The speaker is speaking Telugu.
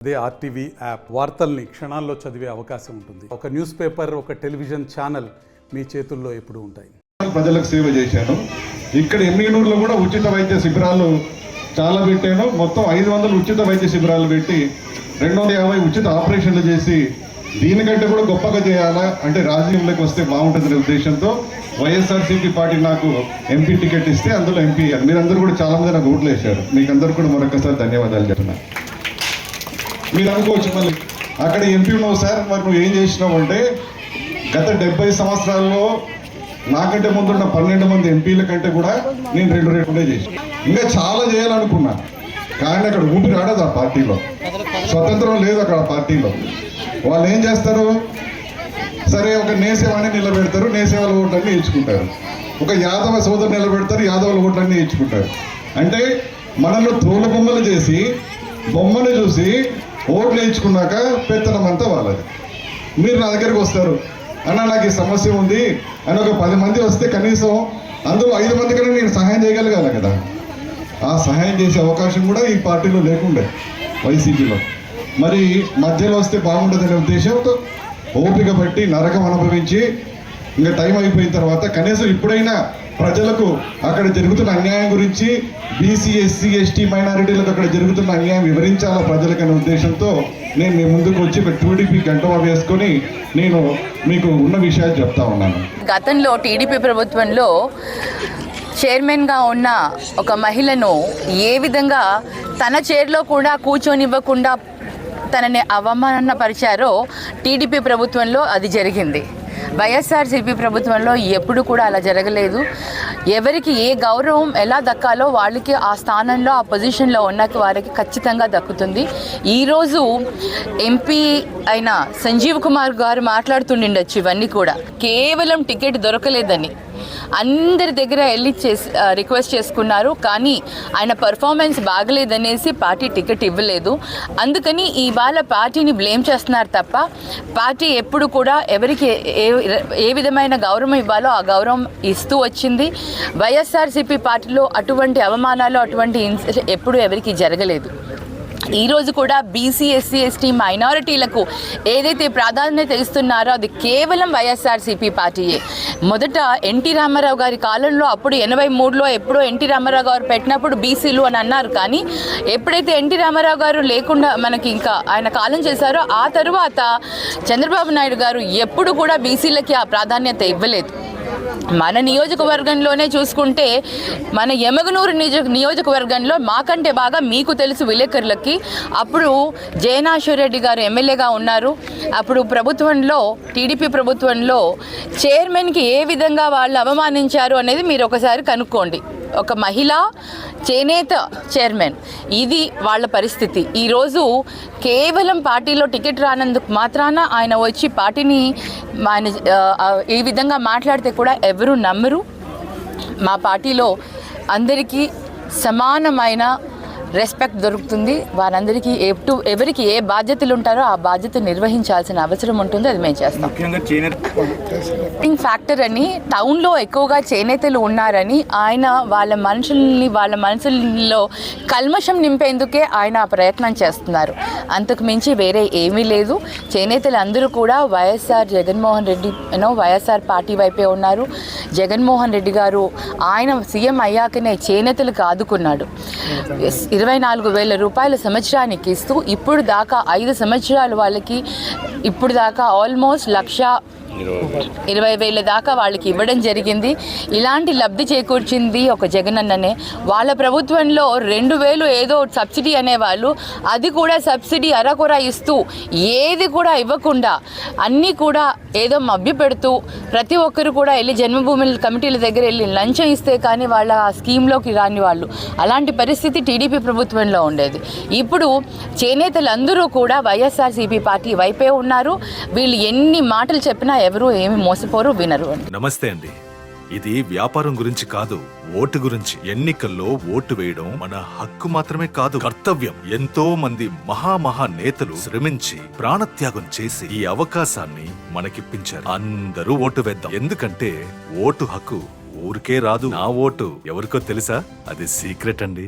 అదే ఆర్టీవీ యాప్ వార్తల్ని క్షణాల్లో చదివే అవకాశం ఉంటుంది. ఒక న్యూస్ పేపర్, ఒక టెలివిజన్ ఛానల్ మీ చేతుల్లో ఎప్పుడూ ఉంటాయి. ప్రజలకు సేవ చేశాను. ఇక్కడ ఎమ్మిగనూరులో కూడా ఉచిత వైద్య శిబిరాలు చాలా పెట్టాను. మొత్తం 500 ఉచిత వైద్య శిబిరాలు పెట్టి 250 ఉచిత ఆపరేషన్లు చేసి దీనికంటే కూడా గొప్పగా చేయాలా అంటే రాజకీయంలోకి వస్తే బాగుంటుందనే ఉద్దేశంతో వైఎస్ఆర్సీపీ పార్టీ నాకు ఎంపీ టికెట్ ఇస్తే అందులో ఎంపీ అయ్యారు. మీరందరూ కూడా చాలా మంది నాకు ఓట్లు వేశారు. మీకు అందరూ కూడా మరొకసారి ధన్యవాదాలు చెప్తున్నాను. మీరు అనుకోవచ్చు మళ్ళీ అక్కడ ఎంపీ ఉన్నావు సార్, మరి నువ్వు ఏం చేసినావు అంటే గత 70 సంవత్సరాల్లో నాకంటే ముందున్న 12 మంది ఎంపీల కంటే కూడా నేను 2 రెట్లే చేసి ఇంకా చాలా చేయాలనుకున్నా. కానీ అక్కడ ఊపిరి ఆడదు ఆ పార్టీలో, స్వతంత్రం లేదు అక్కడ పార్టీలో. వాళ్ళు ఏం చేస్తారు, సరే ఒక నేసేవాడిని నిలబెడతారు, నేసేవాళ్ళ ఓట్లన్నీ ఇచ్చుకుంటారు. ఒక యాదవ సోదరు నిలబెడతారు, యాదవుల ఓట్లన్నీ ఇచ్చుకుంటారు. అంటే మనలో తోల బొమ్మలు చేసి బొమ్మను చూసి ఓట్లు వేయించుకున్నాక పెత్తనం అంతా వాళ్ళది. మీరు నా దగ్గరికి వస్తారు, అన్న నాకు ఈ సమస్య ఉంది అని ఒక 10 మంది వస్తే కనీసం అందులో 5 మంది కన్నా నేను సహాయం చేయగలగాలి కదా. ఆ సహాయం చేసే అవకాశం కూడా ఈ పార్టీలో లేకుండే వైసీపీలో. మరి మధ్యలో వస్తే బాగుంటుందనే ఉద్దేశంతో ఓపిక పట్టి నరకం అనుభవించి ఇంకా టైం అయిపోయిన తర్వాత కనీసం ఇప్పుడైనా ప్రజలకు అక్కడ జరుగుతున్న అన్యాయం గురించి, బీసీ ఎస్సీ ఎస్టీ మైనారిటీలకు అక్కడ జరుగుతున్న అన్యాయం వివరించాలా ప్రజలకనే ఉద్దేశంతో నేను మీ ముందుకు వచ్చి ఒక టీడీపీ గంటవా వేసుకొని నేను మీకు ఉన్న విషయాలు చెప్తా ఉన్నాను. గతంలో టీడీపీ ప్రభుత్వంలో చైర్మన్గా ఉన్న ఒక మహిళను ఏ విధంగా తన చైర్లో కూడా కూర్చొనివ్వకుండా తనని అవమానపరిచారో టీడీపీ ప్రభుత్వంలో అది జరిగింది. వైఎస్ఆర్సీపీ ప్రభుత్వంలో ఎప్పుడు కూడా అలా జరగలేదు. ఎవరికి ఏ గౌరవం ఎలా దక్కాలో వాళ్ళకి ఆ స్థానంలో ఆ పొజిషన్లో ఉన్న వారికి ఖచ్చితంగా దక్కుతుంది. ఈరోజు ఎంపీ అయిన సంజీవ్ కుమార్ గారు మాట్లాడుతుండొచ్చు ఇవన్నీ కూడా కేవలం టికెట్ దొరకలేదని అందరి దగ్గర వెళ్ళి రిక్వెస్ట్ చేసుకున్నారు. కానీ ఆయన పర్ఫార్మెన్స్ బాగలేదనేసి పార్టీ టికెట్ ఇవ్వలేదు. అందుకని ఇవాళ పార్టీని బ్లేమ్ చేస్తున్నారు తప్ప పార్టీ ఎప్పుడు కూడా ఎవరికి ఏ విధమైన గౌరవం ఇవ్వాలో ఆ గౌరవం ఇస్తూ వచ్చింది. వైఎస్ఆర్సీపీ పార్టీలో అటువంటి అవమానాలు అటువంటి ఎప్పుడు ఎవరికి జరగలేదు. ఈరోజు కూడా బీసీ ఎస్సీ ఎస్టీ మైనారిటీలకు ఏదైతే ప్రాధాన్యత ఇస్తున్నారో అది కేవలం వైఎస్ఆర్సీపీ పార్టీయే. మొదట ఎన్టీ రామారావు గారి కాలంలో అప్పుడు 83లో ఎప్పుడో ఎన్టీ రామారావు గారు పెట్టినప్పుడు బీసీలు అని అన్నారు. కానీ ఎప్పుడైతే ఎన్టీ రామారావు గారు లేకుండా మనకి ఇంకా ఆయన కాలం చేశారో ఆ తరువాత చంద్రబాబు నాయుడు గారు ఎప్పుడు కూడా బీసీలకి ఆ ప్రాధాన్యత ఇవ్వలేదు. మన నియోజకవర్గంలోనే చూసుకుంటే మన ఎమ్మిగనూరు నియోజకవర్గంలో మాకంటే బాగా మీకు తెలుసు విలేకరులకి, అప్పుడు జయనాశ్వర్ రెడ్డి గారు ఎమ్మెల్యేగా ఉన్నారు. అప్పుడు ప్రభుత్వంలో టీడీపీ ప్రభుత్వంలో చైర్మన్కి ఏ విధంగా వాళ్ళు అవమానించారు అనేది మీరు ఒకసారి కనుక్కోండి. ఒక మహిళ చేనేత చైర్మన్, ఇది వాళ్ళ పరిస్థితి. ఈరోజు కేవలం పార్టీలో టికెట్ రానందుకు మాత్రాన ఆయన వచ్చి పార్టీని ఆయన ఈ విధంగా మాట్లాడితే కూడా ఎవరు నమ్మరు. మా పార్టీలో అందరికీ సమానమైన రెస్పెక్ట్ దొరుకుతుంది. వారందరికీ ఎవరికి ఏ బాధ్యతలు ఉంటారో ఆ బాధ్యత నిర్వహించాల్సిన అవసరం ఉంటుంది. అది మేము చేస్తాం. ఫ్యాక్టర్ అని టౌన్లో ఎక్కువగా చేనేతలు ఉన్నారని ఆయన వాళ్ళ మనసుల్లో కల్మషం నింపేందుకే ఆయన ప్రయత్నం చేస్తున్నారు. అంతకు మించి వేరే ఏమీ లేదు. చేనేతలు అందరూ కూడా జగన్మోహన్ రెడ్డి వైఎస్ఆర్ పార్టీ వైపే ఉన్నారు. జగన్మోహన్ రెడ్డి గారు ఆయన సీఎం అయ్యాకనే చేనేతలకు ఆదుకున్నాడు. 24,000 రూపాయల సంవత్సరానికి ఇస్తూ ఇప్పుడు దాకా 5 సంవత్సరాలు వాళ్ళకి ఇప్పుడు దాకా ఆల్మోస్ట్ 1,20,000 దాకా వాళ్ళకి ఇవ్వడం జరిగింది. ఇలాంటి లబ్ధి చేకూర్చింది ఒక జగనన్ననే. వాళ్ళ ప్రభుత్వంలో 2,000 ఏదో సబ్సిడీ అనేవాళ్ళు, అది కూడా సబ్సిడీ అరకొర ఇస్తూ ఏది కూడా ఇవ్వకుండా అన్నీ కూడా ఏదో మభ్యపెడుతూ ప్రతి ఒక్కరు కూడా వెళ్ళి జన్మభూమి కమిటీల దగ్గర వెళ్ళి లంచం ఇస్తే కానీ వాళ్ళ ఆ స్కీమ్లోకి రాని వాళ్ళు. అలాంటి పరిస్థితి టీడీపీ ప్రభుత్వంలో ఉండేది. ఇప్పుడు చేనేతలు అందరూ కూడా వైఎస్ఆర్సీపీ పార్టీ వైపే ఉన్నారు. వీళ్ళు ఎన్ని మాటలు చెప్పినా ఎవరు ఏమి మోసపోరు, వినరు. నమస్తే అండి. ఇది వ్యాపారం గురించి కాదు, ఓటు గురించి. ఎన్నికల్లో ఓటు వేయడం మన హక్కు మాత్రమే కాదు, కర్తవ్యం. ఎంతో మంది మహా నేతలు శ్రమించి ప్రాణత్యాగం చేసి ఈ అవకాశాన్ని మనకిప్పించారు. అందరూ ఓటు వేద్దాం. ఎందుకంటే ఓటు హక్కు ఊరికే రాదు. నా ఓటు ఎవరికో తెలుసా? అది సీక్రెట్ అండి.